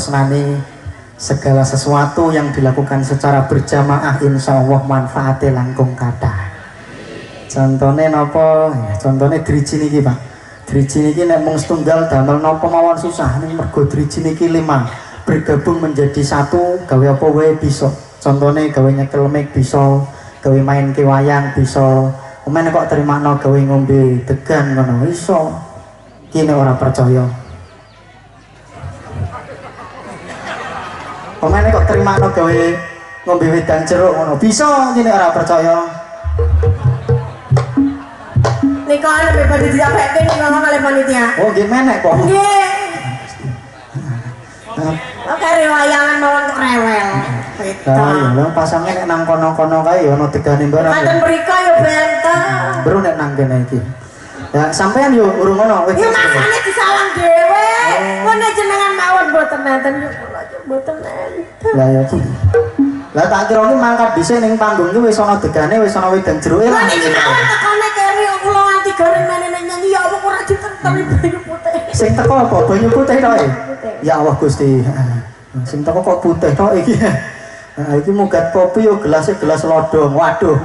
tresnani segala sesuatu yang dilakukan secara berjamaah insya Allah manfaatnya langkung kathah. Contohnya napa? Ya, contohnya driji niki Pak. Driji niki nek mung setunggal damel napa mawon susah. Ning mergo driji niki 5 bergabung menjadi satu gawe apa wae bisa. Contohnya gawe nyekel mic bisa, gawe main ke wayang bisa. Kemen kok terimakno gawe ngombe degan ngono iso. Ki nek ora percaya. Kemen kok terimakno gawe ngombe wedang jeruk ngono bisa. Ki nek ora percaya. Niko ana bebas diapekke ning ngomong kali panitia. Oh, nggih menek kok. Nggih. Oke, wayangan mawon kok rewel. Lah iya, lho pasange nek nang kono-kono kae ya ana degane barang. Manten mriko yo benten. Bro nek nang kene iki. Ya sampean yo urung ngono wis. Yo masane disalang dhewe. Ngene jenengan mawon mboten nenten yo kula yo mboten nenten. Lah ya iki. Lah tak kira iki mangkat dhisik ning panggung iki wis ana degane, wis ana wedang jeruke Lah lah. iki mawon tekane kene kula nganti garing meneh nyanyi ya Allah ora ditentemi banyu putih. Sing teko apa banyu putih tok e? Ya Allah Gusti. Sing teko kok putih tok iki. Nah, iki mugat kopi yo gelasnya gelas lodong. Waduh.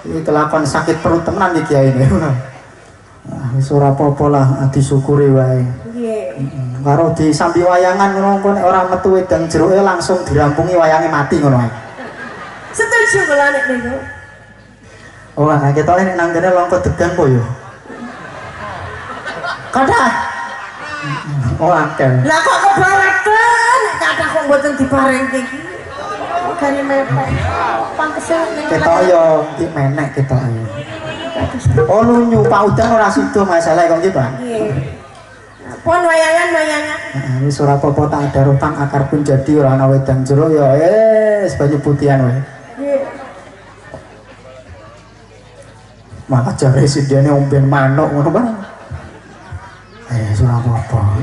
Iki kelakon sakit perut tenan iki kiai ini. Wis ora apa-apa lah, disyukuri wae. Nggih. Karo disambi wayangan ngono kok nek ora metu wedang jeruke langsung dirampungi wayange mati ngono ae. Setuju kula nek niku. Oh, nah ketone nek nang kene longko degan po yo. Kathah. Oh, akeh. Lah kok kebangetan nek kathah kok mboten diparengke iki. Gane mepet. Pantese ning Ketok yo iki menek ketok yo. Oh, lunyu Pak Udan ora sida masalah kok iki, Pak. Nggih. Pun wayangan. Wis ora apa-apa tak ada rupang akar pun jadi ora ana wedang jeruk ya banyu putihan wae. Nggih. Malah jare sidene omben manuk ngono barang. Ora apa-apa.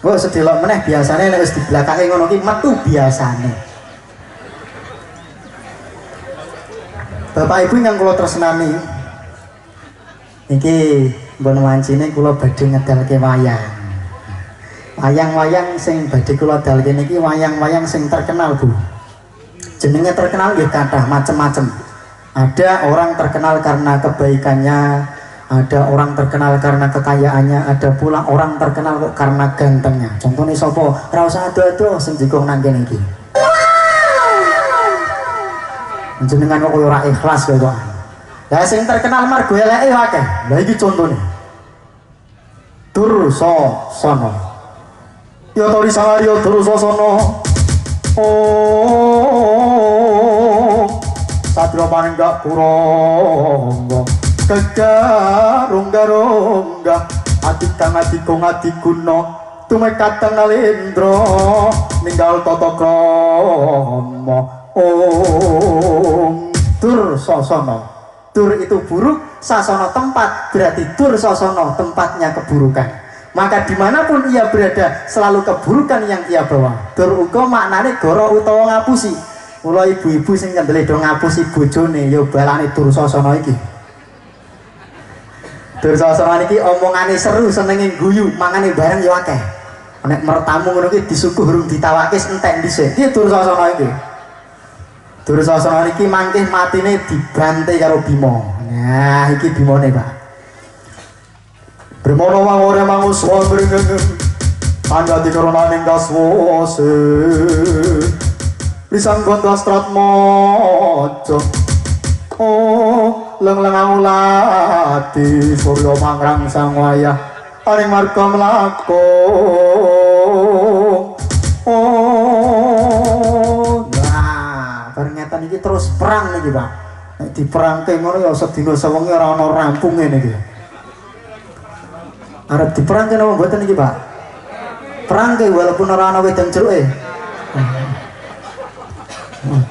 Kok sedelok meneh biasane nek wis di belakake ngono ki metu biasane. Bapak Ibu yang kula tresnani. Iki mbon wancine kula badhe ngedalke wayang. Wayang-wayang sing badhe kula dalke niki wayang-wayang sing terkenal, Bu. Jenenge terkenal nggih kathah macem-macem. Ada orang terkenal karena kebaikannya, ada orang terkenal karena kekayaannya, ada pula orang terkenal kok karena gantengnya. Contohnya sapa? Ra usah ado-ado sing jikong nang kene iki. Jenengan kok ora ikhlas kok. Lah sing terkenal margo eleke akeh. Lah iki contone. Dursasana. Ya tori sawarya Dursasana. Oh. Sadra panenggak purangga. Kegarung-garungga. Adikang adikung adiguna. Tumekatang nalendra. Ninggal tata krama. Om Dursasana. Dur itu buruk, sasana tempat, berarti Dursasana tempatnya keburukan. Maka dimanapun ia berada, selalu keburukan yang ia bawa. Dur uga maknane goro utawa ngapusi. Mula ibu-ibu sing kendele do ngapusi bojone ya balane Dursasana iki. Dursasana iki omongane seru, senenge guyu, mangane bareng ya akeh. Nek mertamu ngono iki disuguh urung ditawakis entek dhisik. Iki Dursasana iki. Dursasana iki mangkih matine dibantai karo Bima. Nah, iki Bimane, Pak. Bremana wangore manguswa mrengeng. Panjati karonaning kaswase. Lisang gondastrat mojo. Oh, leng-leng ulati surya mangrang sang wayah. Aning marga mlakung. Ngeten iki terus perang niki, Pak. Nek diperangke ngono ya sedina sewengi ora ana rampunge niki. Arep diperangke napa mboten niki, Pak? Perangke walaupun ora ana wedang jeruke.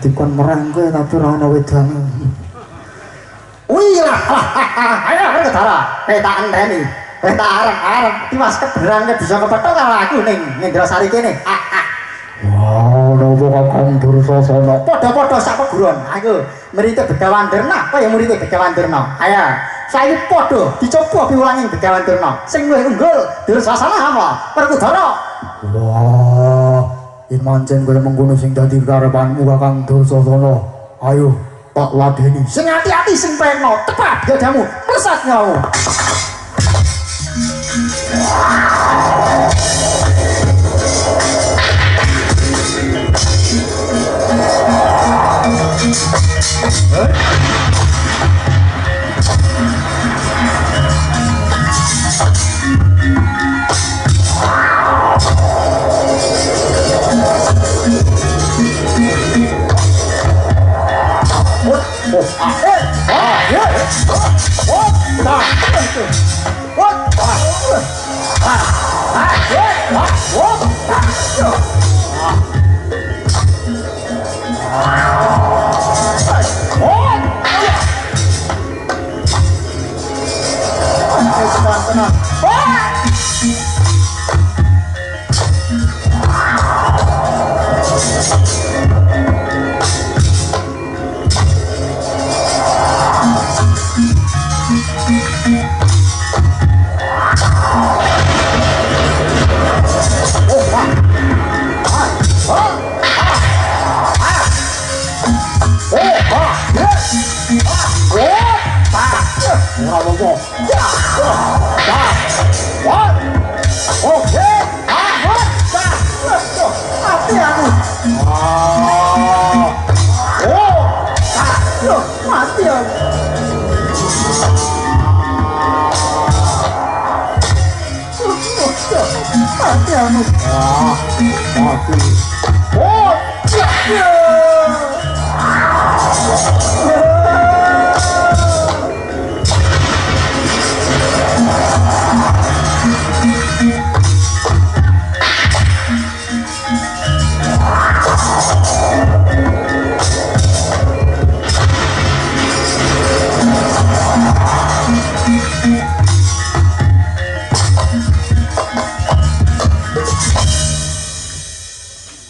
Dikon merangke tapi ora ana wedang. Wih lah. Ayo ketara. Tak enteni. Tak arep tiwas keberangke bisa kepethuk karo aku ning Indrasari kene. Wow, nopo kakang Dursasana. Padha-padha sak peguron. Aku murid Begawan Durna, kaya murid Begawan Durna. Ayo, saiki padha dicoba piwulangi Begawan Durna. Sing luwih unggul Dursasana apa? Werkudara. Wah, yen mancen kaya mengkono sing dadi karepanmu Kakang Dursasana. Ayo, tak ladeni. Sing ati-ati sing peno, tepat gadamu, persat nyawu.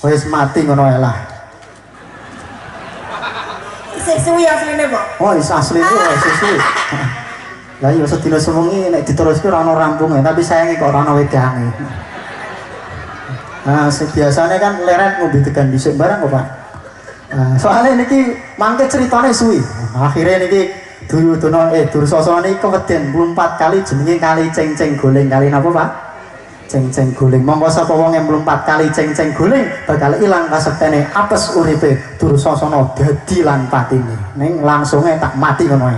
Wis mati ngono ae lah. Isih suwi asline, Pak. Oh, is asline wis suwi. Lah iya sedina sewengi nek diteruske ora ono rampunge, tapi sayange kok ora ono wedange. Nah, biasanya kan leret ngombe tekan dhisik barang kok, Pak. Nah, soalnya niki mangke ceritane suwi. Akhirnya niki Dursasana iki keweden 4 kali jenenge kali ceng-ceng goleng kali napa, Pak? Ceng-ceng guling. Monggo sapa wong yang 4 kali ceng-ceng guling bakal ilang kasektene apes uripe Dursasana dadi lan patine. Ning langsunge tak mati ngono ae.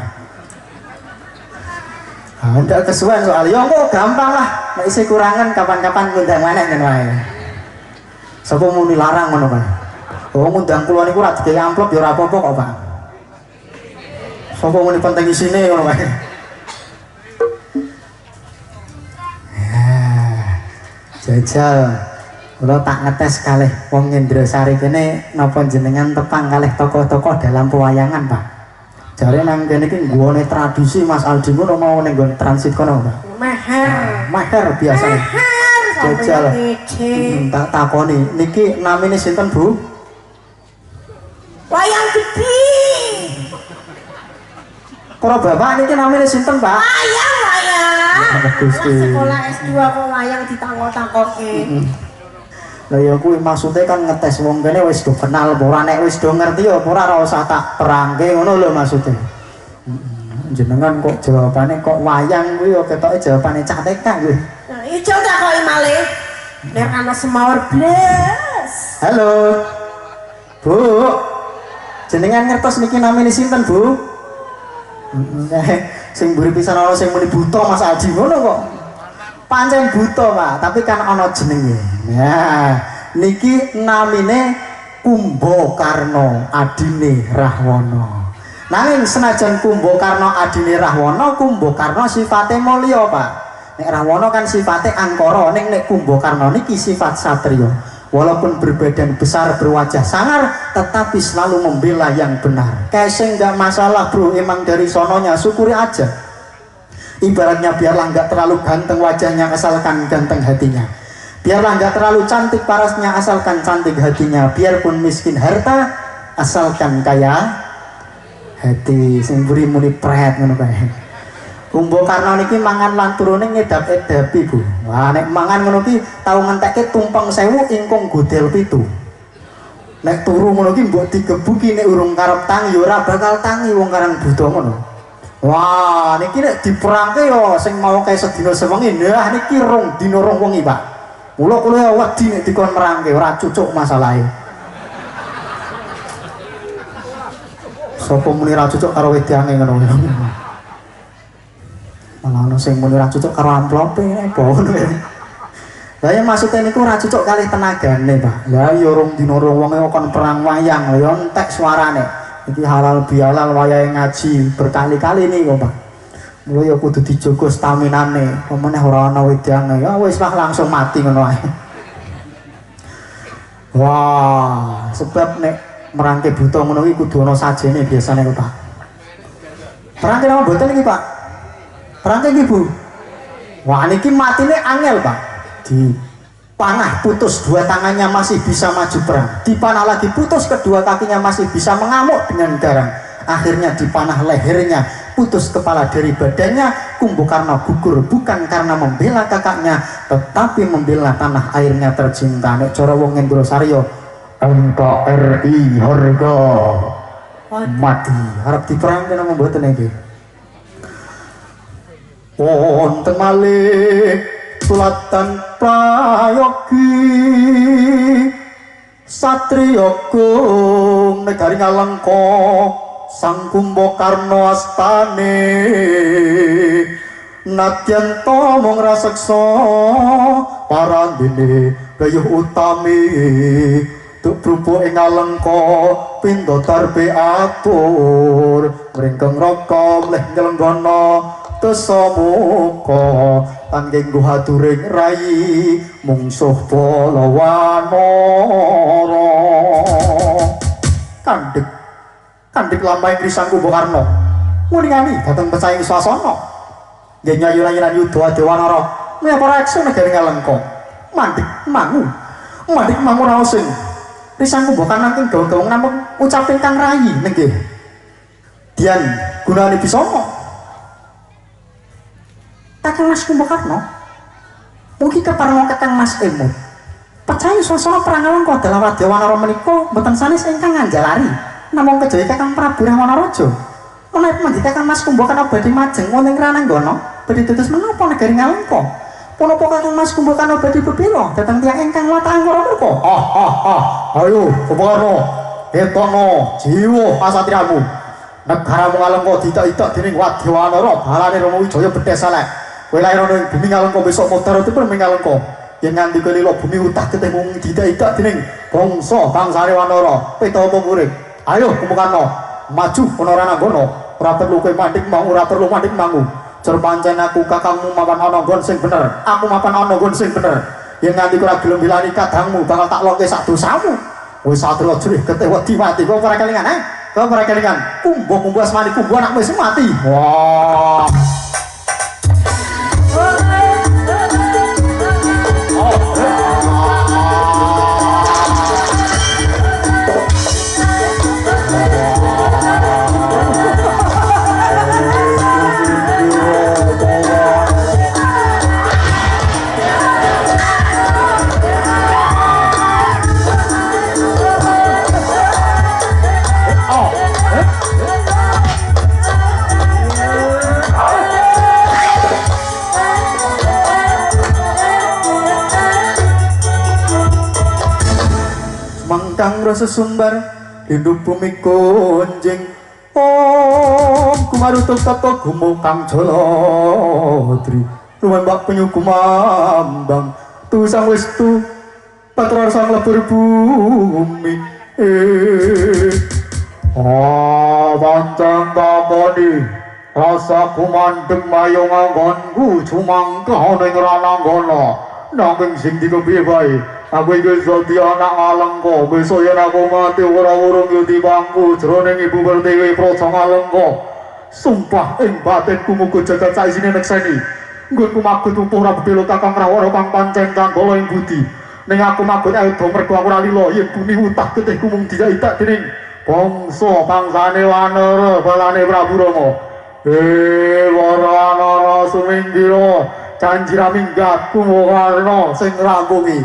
Ah, ndak kesuwen soal yo kok gampang lah. Nek isih kurangan kapan-kapan ngundang maneh ngono ae. Sapa muni larang ngono Pak? Oh ngundang kula niku ora digawe amplop ya ora apa-apa kok, Pak. Sapa muni penting isine ngono Pak. Jajal, kula tak ngetes kalih wong Indrasari kene napa jenengan tepang kalih tokoh-tokoh dalam pewayangan, Pak. Jare nang kene iki nggone tradisi Mas Aldi ngono mau ning nggon transit kono, Pak. Meher biasane. Jajal. Tak takoni, niki namine sinten, Bu? Wayang Gede. Para bapak niki namine sinten, Pak? Wayang. Gusti. Sekolah S2 kok wayang ditangok-tangkoke. Lah ya kuwi maksude kan ngetes wong kene wis do kenal apa ora, nek wis do ngerti apa ora usah tak perangke ngono lho maksude. Jenengan kok jawabane kok wayang kuwi ya ketoke jawabane cah TK kuwi. Nah, ijo takoki malih. Nek ana semawur blas. Halo. Bu. Jenengan ngertos niki namine sinten, Bu? Sing mburi pisan ana sing muni buta Mas Aldi ngono kok. Pancen buta, Pak, tapi kan ana jenenge. Nah, niki namine Kumbakarna adine Rahwana. Nanging senajan Kumbakarna adine Rahwana, Kumbakarna sifate mulya, Pak. Nek Rahwana kan sifate angkara, nek Kumbakarna niki sifat satriya. Walaupun berbadan besar, berwajah sangar, tetapi selalu membela yang benar. Kayak enggak masalah, Bro, emang dari sononya syukuri aja. Ibaratnya biarlah nggak terlalu ganteng wajahnya, asalkan ganteng hatinya. Biarlah nggak terlalu cantik parasnya, asalkan cantik hatinya. Biarpun miskin harta, asalkan kaya hati. Sing buri muni pret ngono kae. Kumbakarna niki mangan lan turune ngedap-edapi, Bu. Wah, nek mangan ngono ki tau ngentekke tumpeng 1000 ingkung godel 7. Nek turu ngono ki mbok digebuki nek urung karep tangi ya ora bakal tangi wong karang buta ngono. Wah, niki nek diperangke yo sing mau kae sedina sewengi, nah niki rong dina rong wengi, Pak. Mula kula wedi nek dikon merangke ora cucuk masalahe. Sopo muni ra cucuk karo wedange ngono. Malah ono sing muni ra cocok karo amplope apa ngono. Lah ya maksude niku ora cocok kalih tenagane, Pak. Lah ya rong dina rong wonge kon perang wayang ya entek suarane. Iki halal bihalal wayahe ngaji berkali-kali niku, Pak. Mula ya kudu dijogo staminane. Pemeneh ora ana wedange ya wis lah langsung mati ngono ae. Wah, sebab nek merangke buta ngono iki kudu ana sajene biasane kok, Pak. Merangke napa mboten iki, Pak? Perangke iki, Bu. Wah, niki matine angel, Pak. Dipanah putus dua tangannya masih bisa maju perang. Dipanah lagi putus kedua kakinya masih bisa mengamuk dengan garang. Akhirnya dipanah lehernya, putus kepala dari badannya. Kumbakarna gugur bukan karena membela kakaknya, tetapi membela tanah airnya tercinta. Nek cara wong Endrosaryo, NKRI harga mati. Harap diperangke napa mboten iki? Wonten malih sulatan prayogi satriya gung negari Ngalengka sang Kumbakarna astane nadyan to mung raseksa parandene gayuh utami tuk prupo ing Ngalengka pindha darbe atur mringkeng raka mleh nyelenggana tesamuka tangging guhaturing rayi mungsuh palawanara kandhik lampahing Risang Kumbakarna nguningani dhateng pecahing swasana nggih nyayunan yudha Dewanara menapa reksa negari Ngalengka mandhik mangu raosing Risang Kumbakarna ing gawa-gawa namung ucaping kang rayi nggih dian gunane bisana Kakang Mas Kumbakarna mugi kepareng Kakang Mas Emut percaya swasana perang Ngalengka dalam Wadyawanara menika mboten sanes ingkang nganjalari namung kejaya Kakang Prabu Rahwanaraja menawi mangke Kakang Mas Kumbakarna badhe majeng wonten Rananggana badhe dados menapa negari Ngalengka punapa Kakang Mas Kumbakarna badhe bebela dhateng tiyang ingkang latah angkara menika ayo Kumbakarna etono jiwa pasatriamu negaramu Ngalengka ditak-itak dening Wadyawanara balane Rama Wijaya bedhes elek kowe lair ana ing bumi Ngalengka besok Madaratipun ing Ngalengka yen nganti kowe lila bumi utah ketih mung didak-idak dening bangsa bangsane Wanara peta apa murid ayo Kumbakarna maju ana Rananggana ora perlu kowe mandhik mangu ora perlu mandhik mangu jar pancen aku kakangmu mapan ana nggon sing bener aku mapan ana nggon sing bener yen nganti kowe ora gelem milani kadangmu bakal tak loke sak dosamu wis satria jerih ketih wedi mati kok ora kelingan kok ora kelingan kumbo asmane kumbo anak wis mati wah kang rasa sumbar lindung bumi konjeng om kumarutuk tata gumo kang jolodri lumembak penyu kumambang tu sang westu patrar sang lebur bumi pancang kamoni rasa kumandeg mayong anggonku cumangkah ning Rananggana nanging sing dikepiye bae aku iki dadi anak Ngalengka besok yen aku mati ora urung yo dibangku jroning Ibu Pertiwi Praja Ngalengka sumpah ing batinku muga jagat saisine nekseni nggonku magut umpuh ora bebelo Kakang Rahwana kang pancen kanggala ing budi ning aku magut ayo mergo aku ora lila yen bumi utah ketihku mung didak dening bangsa bangsane Wanara balane Prabu Rama Waranana suminggira janjira minggat kumokarna sing ngrampungi.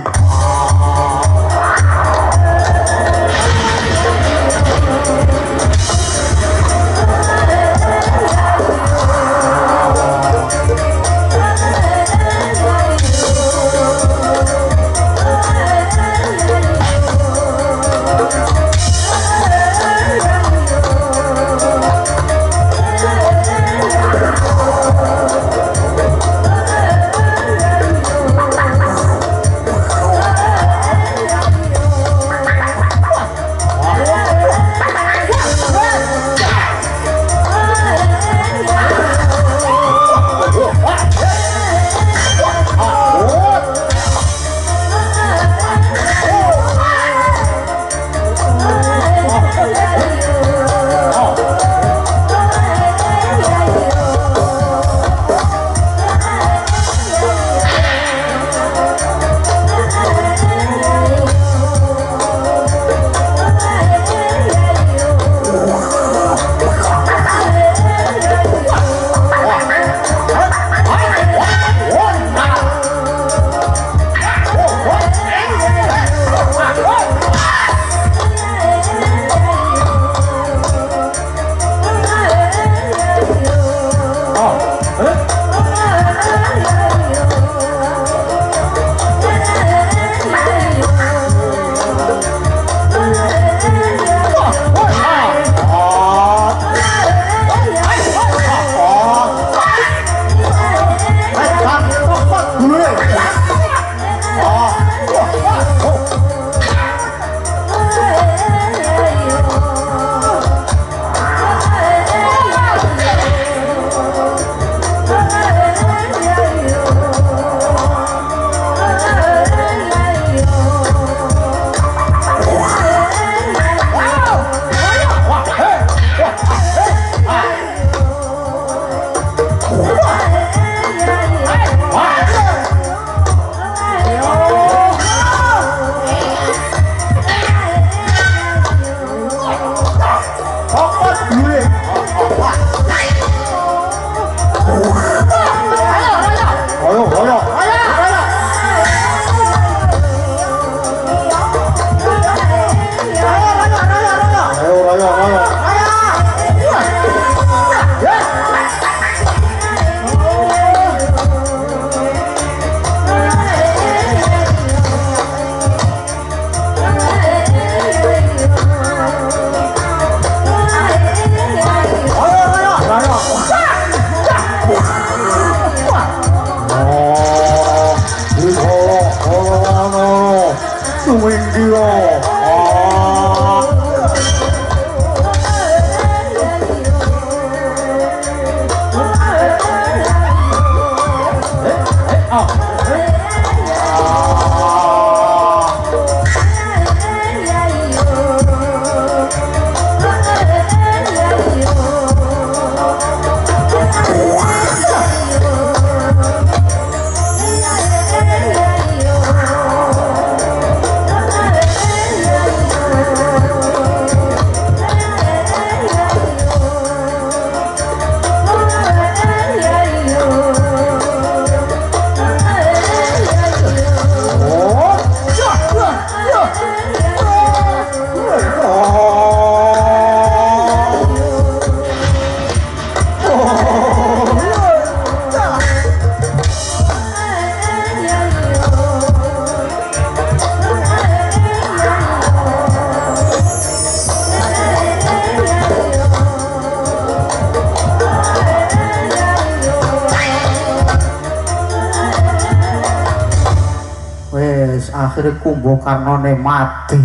Akhirnya Kumbo Karnone mati.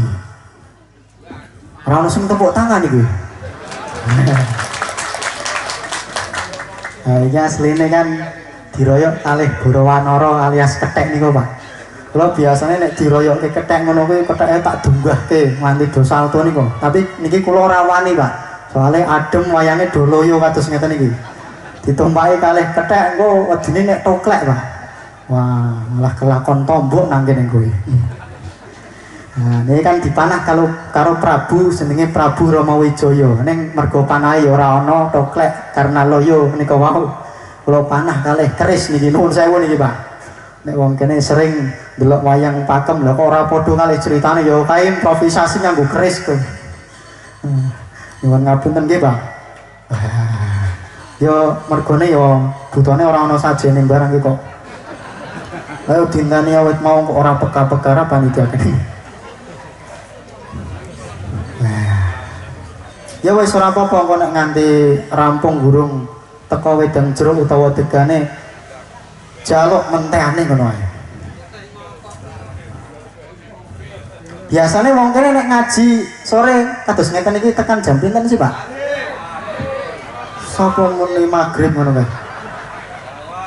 Ora ono sing tepuk tangan iki. Iki asline kan diroyok kalih Gorawanara alias kethek niku, Pak. Kula biasane nek diroyokke kethek ngono kuwi ketheke tak dunggahke nganti do salto niku. Tapi niki kula ora wani, Pak. Soale adem wayange do loyo kados ngeten iki. Ditumpaki kalih kethek engko wedine nek toklek, Pak. Wah, malah kelakon tombok nang kene kuwi. Nah, ini kan dipanah karo Prabu jenenge Prabu Ramawijaya. Ning mergo panahe ora ana toklek karena loyo menika wau. Kula panah kalih keris niki nuwun sewu niki, Pak. Nek wong kene sering delok wayang pakem lha kok ora padha kalih critane ya kae improvisasi nganggo keris kok. Nyuwun ngapunten nggih, Pak. Ya mergone ya butone ora ana sajene barang iki kok. Ayo dintani awet mau kok ora peka-pekara panitia kene. Ya wis ora apa-apa kok nek nganti rampung gurung teka wedang jeruk utawa degane jaluk mentehane ngono ae. Biasane wong kene nek ngaji sore kados ngeten iki tekan jam pinten sih, Pak? Sapa muni magrib ngono kae.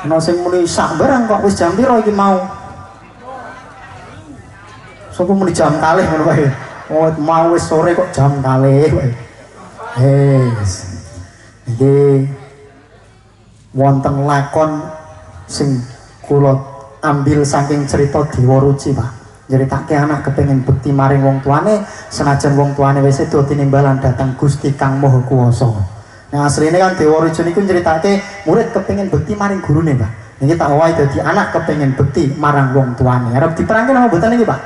Ana sing muni sak barang kok wis jam piro iki mau? Sapa muni jam kalih ngono kae. Oh, mau wis sore kok jam kalih kowe. Iki wonten lakon sing kula ambil saking cerita Dewa Ruci, Pak. Nyeritake anak kepengin bekti maring wong tuane senajan wong tuane wis sedo tinimbalan datang Gusti Kang Maha Kuwasa. Nah asline kan Dewa Ruci niku nyeritake murid kepengin bekti maring gurune, Pak. Niki tak wae dadi anak kepengin bekti marang wong tuane. Arep diperangke napa mboten niki, Pak?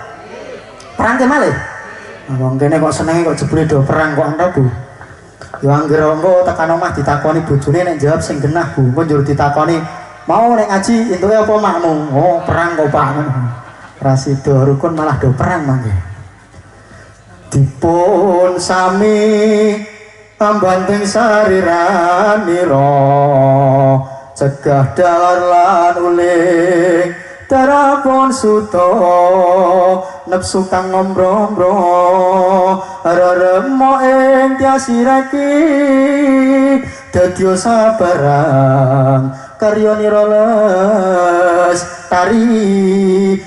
Perangke malih. Wong kene kok senenge kok jebule do perang kok ora, Bu. Ya anggere engko tekan omah ditakoni bojone nek jawab sing genah, Bu. Engko njur ditakoni, "Mau nek ngaji entuke apa makmu?" "Oh, perang kok, Pak." Prasida rukun malah do perang mangke. Dipun sami ambanting sariranira cegah dalar lan uling darapun suto nepsu kang ngombro-ombro reremo ing tiasiraki dadya sabarang karyanira lestari.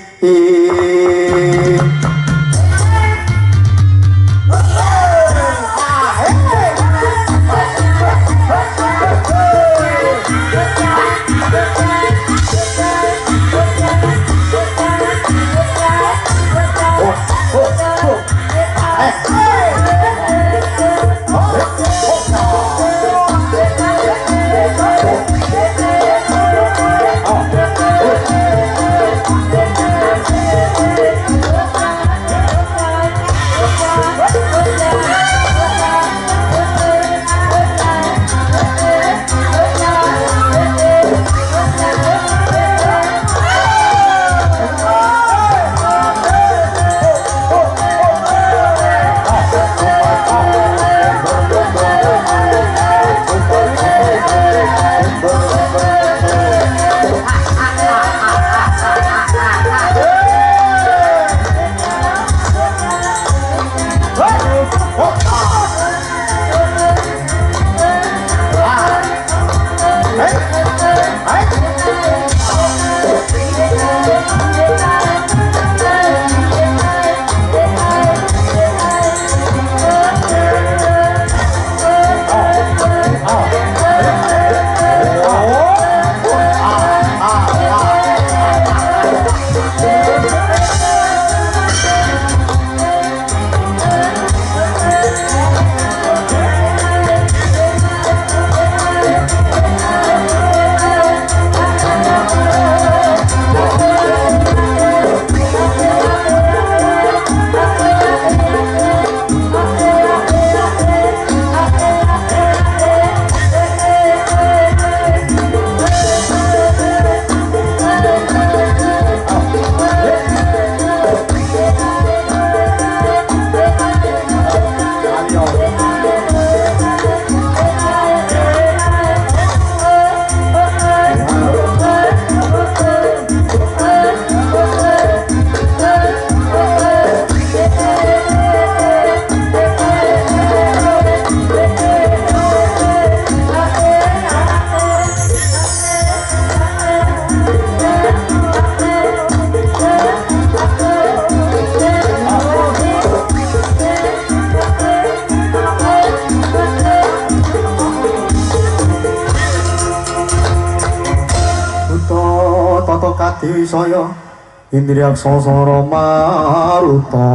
Indriyak sasara maruta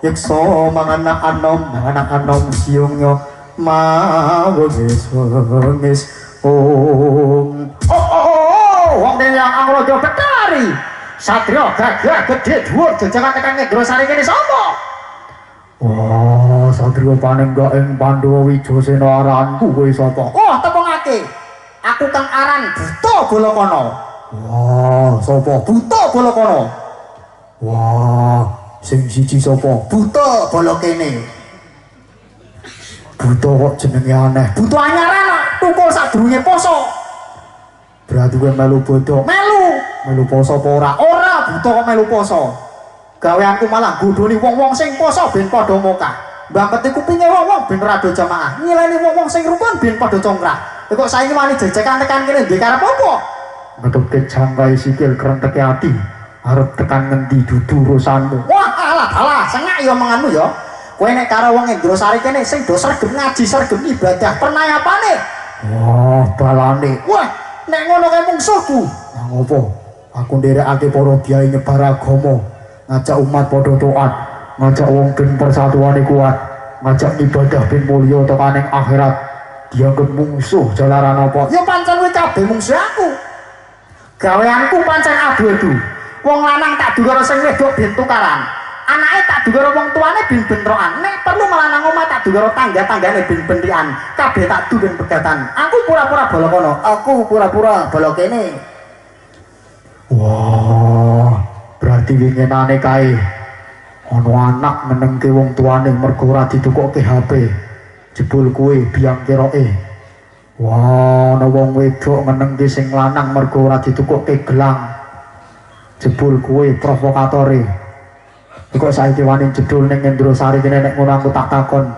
yeksa manganak anom siungnya mawengis wong yang Angrojo Betari satria gagah gedhe dhuwur jajangan tekan Negrosari kene sapa? Wah, satria panenggak ing Pandhawa Wijasena aranku kowe sapa? Oh, tepungake. Aku Kang Aran Buta Balakana. Wah, sapa? Buta Balakana. Wah, sing siji sapa? Buta Balakene. Buta kok jenenge aneh. Buta anyaran tukul sadurunge poso. Berarti kowe melu bodo. Melu poso apa ora? Ora, buta kok melu poso. Gaweanku malah godhoni wong-wong sing poso ben padha mokah. Mbangketi kupinge wong-wong ben rada jamaah. Ngileni wong-wong sing rukun ben padha congkrah. Kok saiki wani jejekan tekan kene duwe karep apa? Ngetutke jangkai sikil krenteke ati. Arep tekan ngendi dudu urusanmu. Wah, alah, sengak ya menganmu ya. Kowe nek karo wong Negrosari kene sing do sregep ngaji, sregep ibadah, pernayapane. Wah, balane. Wah, nek ngono kae mungsuhku. Ya ngopo? Aku nderekake para biyayi nyebar agama, ngajak umat padha taat, ngajak wong ben persatuane kuat, ngajak ibadah ben mulya tekaning akhirat. Dianggep mungsuh jalaran apa? Ya pancen kowe kabeh mungsuh aku. Gaweanku pancen abu-abu. Wong lanang tak duwe sing wedok ben tukaran. Anake tak duwe wong tuane ben bentrokan. Nek perlu malah nang omah tak duwe tangga-tanggane ben bentrikan. Kabeh tak duwe pegatan. Aku pura-pura Balakana, aku pura-pura Balakene. Wah, berarti winginane kae ana anak ngenengke wong tuane mergo ora ditukokke HP. Jebul kuwe biang keroke. Wah, ana wong wedok ngenengke sing lanang mergo ora ditukokke gelang. Jebul kuwe provokatore. Kok saiki wani jedul ning Negrosari kene nek ngono aku tak takon,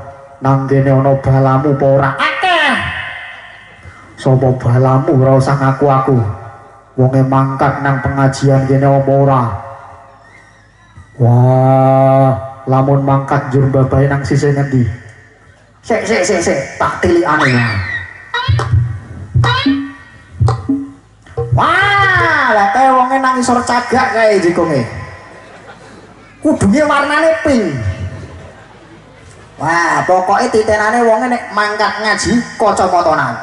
nang kene ana balamu apa ora? Akeh. Sapa balamu ora usah ngaku-aku. Wonge mangkat nang pengajian kene apa ora? Wah, lamun mangkat njur babahe nang sisih ngendi? Sik, tak tilikane ya. Wah, lah kae wonge nang isor cagak kae jikonge. Kudune warnane pink. Wah, pokoke titenane wonge nek mangkat ngaji kacamatanan.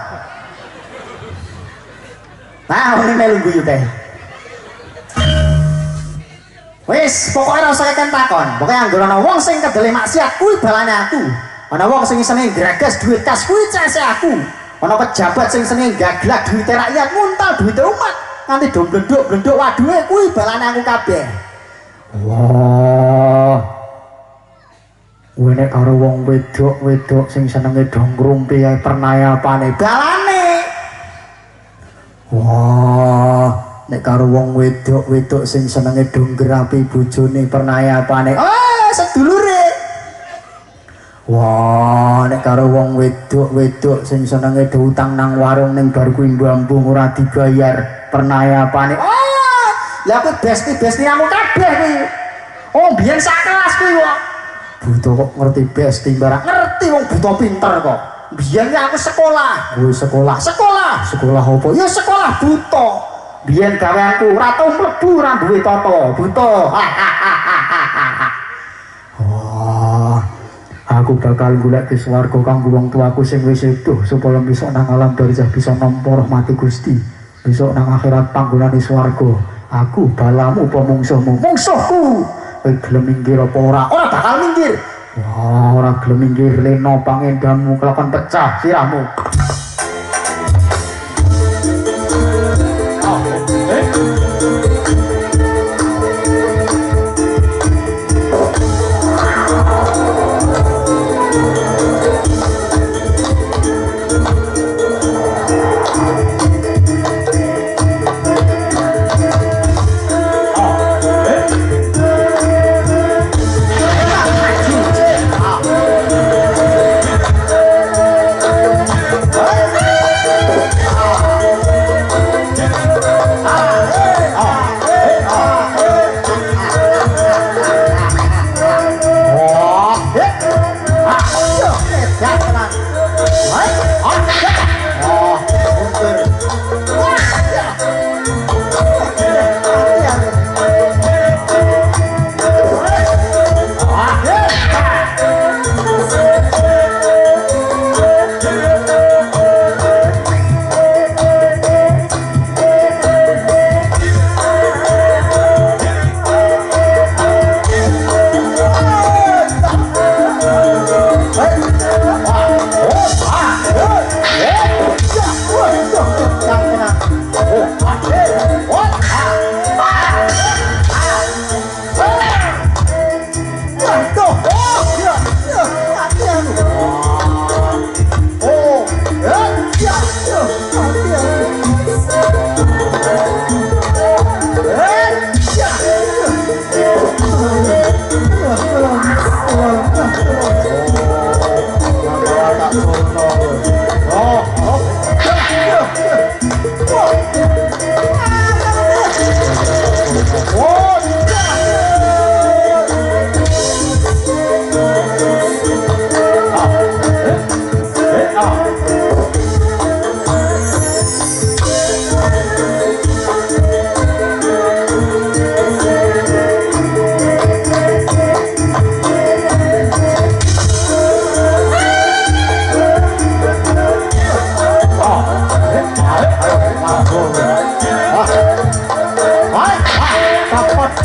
Nah, wonge melu guyu teh. Wis, pokoke ora usah keken takon. Pokoke anggere ana wong sing kedele maksiat kuwi balane aku. Ana wong sing seneng gragas duit kas kuwi cese aku. Ana pejabat sing seneng gaglak duit rakyat nguntal duit umat. Nanti do blenduk waduhe kuwi balane aku kabeh. Wah. Kowe nek karo wong wedok sing senenge do ngrumpi ae pernayapane balane. Wah, nek karo wong wedok sing senenge do ngrapi bojone pernayapane. Oh, sedulure. Wah, nek karo wong wedok sing senenge do utang nang warung ning bar kuwi mbambung ora dibayar pernayapane. Oh, lah aku besti aku kabeh kuwi. Oh, biyen sak kelas kuwi kok. Buta kok ngerti besti barang. Ngerti wong buta pinter kok. Biyen aku sekolah. Oh, sekolah apa? Ya sekolah buta. Biyen gaweanku ora tau mlebu ora duwe tata. Buta. Wah. Aku bakal golek ke swarga kanggo wong tuaku sing wis sepuh supaya besok nang alam barzah bisa nampa rahmati Gusti. Besok nang akhirat panggonane swarga. Aku balamu apa mungsuhmu? Mungsuhku. Kowe gelem minggir apa ora? Ora bakal minggir. Wah, ora gelem minggir leno pangendanmu kelakon pecah sirahmu. Ah,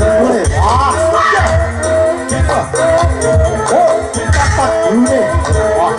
Sengkune. Wah. Oh, cepat dulu. Wah,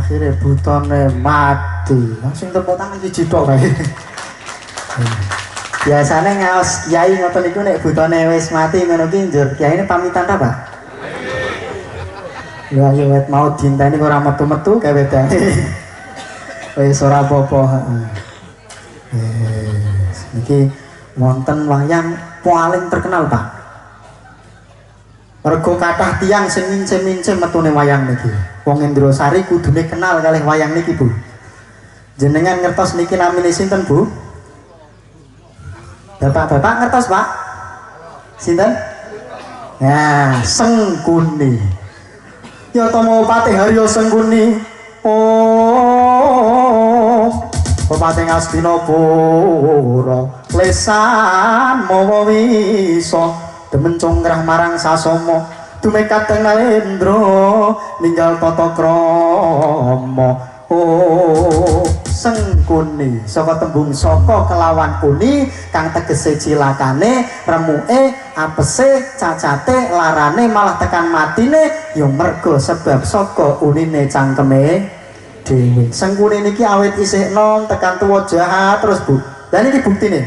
akhirnya butone mati langsung tepuk tangan siji tok kae. Biasane ngaos kiai ngoten niku nek butone wis mati ngono ki njur kiyaine pamitan ta, Pak? Ya yo wet mau dinteni ora metu-metu kae wedane. Wis ora apa-apa, heeh. Niki wonten wayang paling terkenal, Pak. Mergo kathah tiyang sing mincim-mincim metune wayang niki. Wong Indrasari kudune kenal kalih wayang niki, Bu. Jenengan ngertos niki namine sinten, Bu? Bapak-bapak ngertos, Pak? Sinten? Ya, Sengkuni. Ya tomo Patih Haryo Sengkuni. Oh, Patih Ngastinapura. Lesan mawa wisa demen congkrah marang Sasama. Tumekat Nalendra ninggal tata krama. Oh, Sengkuni saka tembung saka kelawan kuni kang tegese cilakane, remuke, apese, cacate, larane malah tekan matine ya merga sebab saka unine cangkeme dhewe. Sengkuni niki awit isih nom tekan tuwa jahat terus, Bu. Dan ini buktine.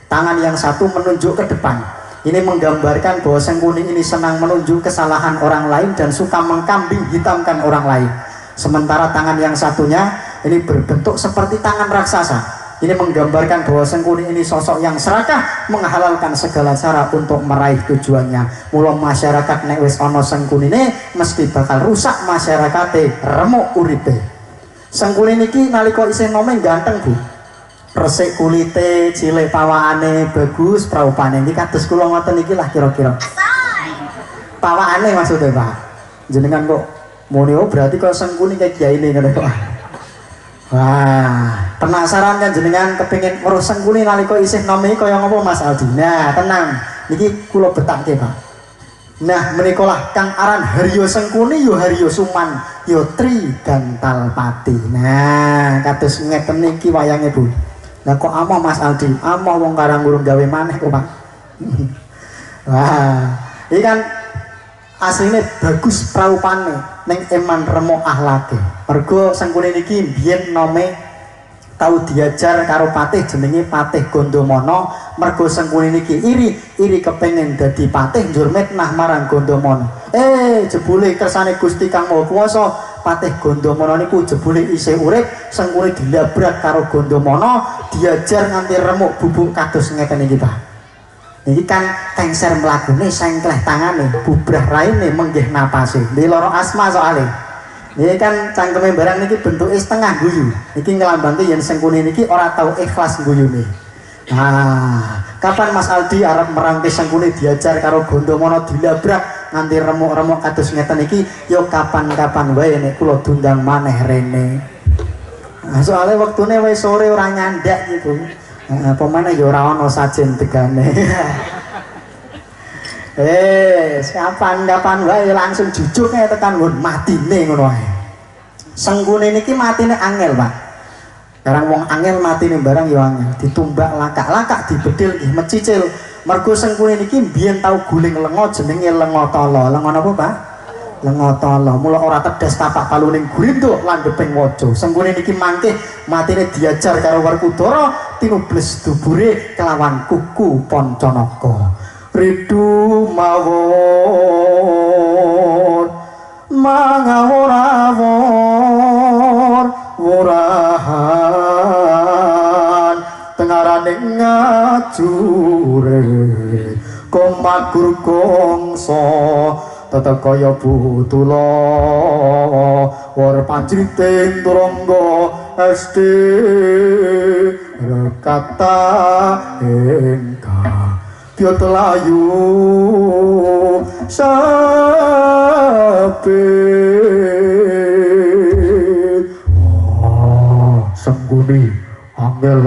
Tangan yang satu menunjuk ke depan. Ini menggambarkan bahwa Sengkuni ini senang menunjuk kesalahan orang lain dan suka mengkambing hitamkan orang lain. Sementara tangan yang satunya ini berbentuk seperti tangan raksasa. Ini menggambarkan bahwa Sengkuni ini sosok yang serakah, menghalalkan segala cara untuk meraih tujuannya. Mula masyarakat nek wis ana Sengkuni ini mesti bakal rusak masyarakate, remuk uripe. Sengkuni niki nalika isih nome ganteng, Bu. Resik kulite, cilik pawakane, bagus praupane. Iki kados kula ngoten iki lah kira-kira. Pawakane maksudnya, Pak. Jenengan kok muni oh berarti kok Sengkuni kayak kiyaine ngono kok. Wah, penasaran kan jenengan kepengin weruh Sengkuni nalika isih nome kaya ngapa Mas Aldi. Nah, tenang. Niki kula betakke, Pak. Nah, menikolah kang aran Haryo Sengkuni yo Haryo Suman yo Tri Gantalpati. Nah, kados ngeten niki wayange, Bu. Lah kok amo Mas Aldi, amo wong Karangurung gawe maneh kok, Pak. Wah, iki kan asline bagus praupane ning eman remuk akhlake. Mergo Sengkuni niki biyen nome tau diajar karo patih jenenge Patih Gandamana. Mergo Sengkuni niki iri kepengin dadi patih njur mitnah marang Gandamana. Jebule kersane Gusti Kang Maha Kuwasa, Patih Gandamana niku jebule isih urip, Sengkuni dilabrak karo Gandamana, diajar nganti remuk bubuk kados ngeten iki, Pak. Iki kan tengser mlakune sengkleh tangane, bubrah raine menggih napase. Ndi lara asma soalé. Ini kan cangkeme barang niki bentuke setengah guyu. Niki ngelambangke yen Sengkuni niki ora tau ikhlas guyune. Nah, kapan Mas Aldi arep merangke Sengkuni diajar karo Gandamana dilabrak nganti remuk-remuk kados ngeten iki, ya kapan-kapan wae nek kula dundang maneh rene. Soalnya waktune wis sore ora nyandak gitu. Pemane ya ora ana sajen tegane. Kapan wae langsung jujuk kae tekan nggon matine ngono wae. Sengkune niki matine angel, Pak. Karang wong angel matine barang ya angel, ditumbak lakak-lakak dibedil nggih mecicil. Mergo sengkune niki biyen tau guling lenga jenenge lenga tala. Lenga napa, Pak? Lenga tala. Mula ora tedes tapak paluning grinduk landheping waja. Sengkune niki mangke matine diajar karo Werkudara tinubles dubure kelawan kuku Pancanaka. Ridu mawon mangawurawon wurahan tengarane ngajure komakur kongso tata kaya butula war panjriting turangga SD kata engkang Piot layu sapit sengguni angel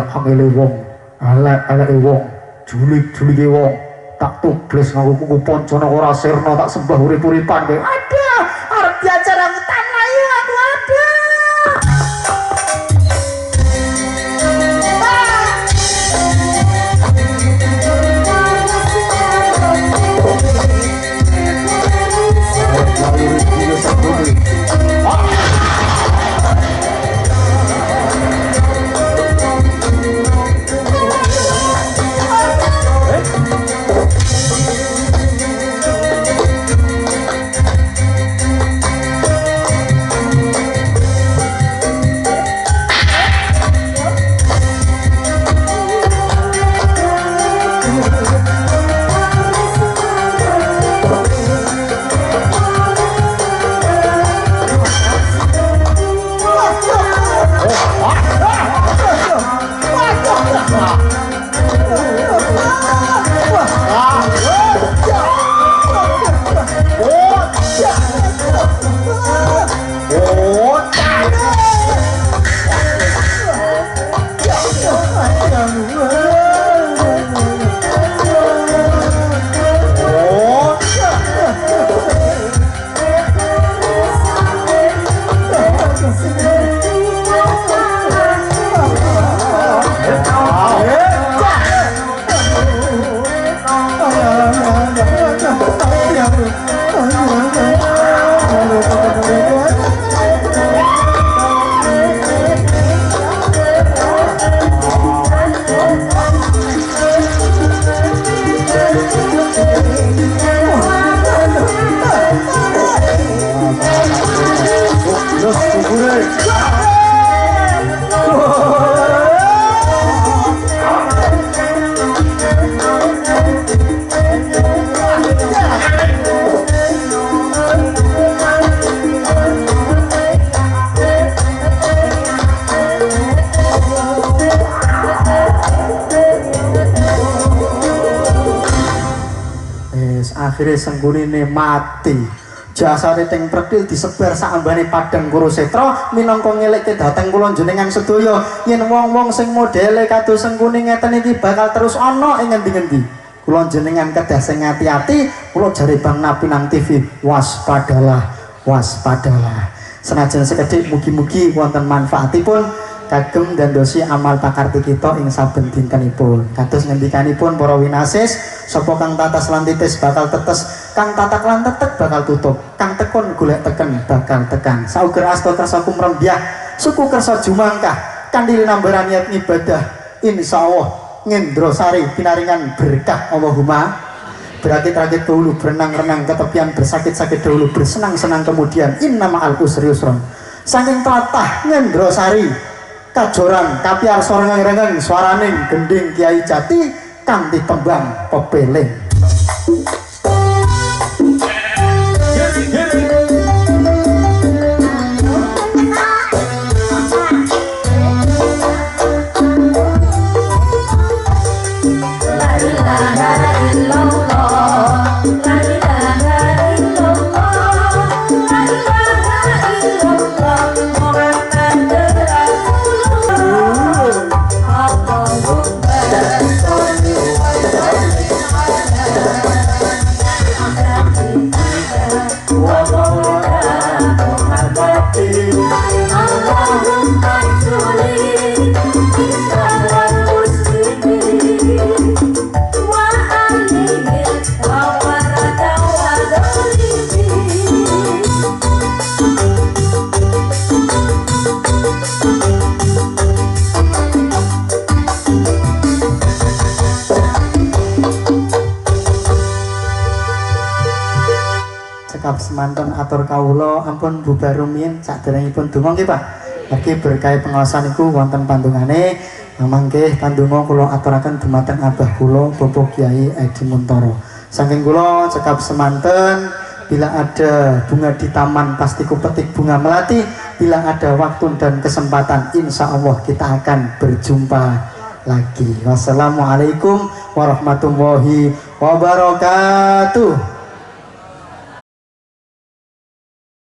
wong elek wong julik wong tak tubles ngaku kuku Pancanaka ora sirna tak sembah urip-uripan kowe ada arep diajar aku tanah ya aku ada akhirnya senggurine mati jasane teng predil disebar saambane Padang Kurusetra minangka ngelekke dhateng kula njenengan sedaya yen wong-wong sing modele kados senggune ngeten iki bakal terus ana ing ngendi-endi kula njenengan kedah sing ati-ati kula jare Bang Nabi nang TV waspadalah senajan sekedhik mugi-mugi wonten manfaatipun kagem gandosi amal pakarti kita ing saben dintenipun kados ngendikanipun para winasis sapa kang tatas lan titis bakal tetes kang tatak lan tetek bakal tutup kang tekun golek teken bakal tekan sauger asta kersa kumrembyah suku kersa jumangkah kandil nambaran niat ibadah insyaallah ngendrosari pinaringan berkah Allahumma berakit-rakit dahulu berenang-renang ke tepian bersakit-sakit dahulu bersenang-senang kemudian inna ma'al usri yusron saking tlatah ngendrosari kajoran kapiar soreng-rengen swaraning gending Kiai Jati kanthi tembang pepeling cekap semanten atur kawula ampun bubar rumiyin saderengipun donga nggih Pak. Lagi berkait pengawasan iku wonten pandungane mangke pandonga kula aturaken dumateng Abah kula Bapak Kyai Edi Muntoro. Saking kula cekap semanten bila ada bunga di taman pasti ku petik bunga melati. Bila ada waktu dan kesempatan insya Allah kita akan berjumpa lagi. Wassalamualaikum warahmatullahi wabarakatuh.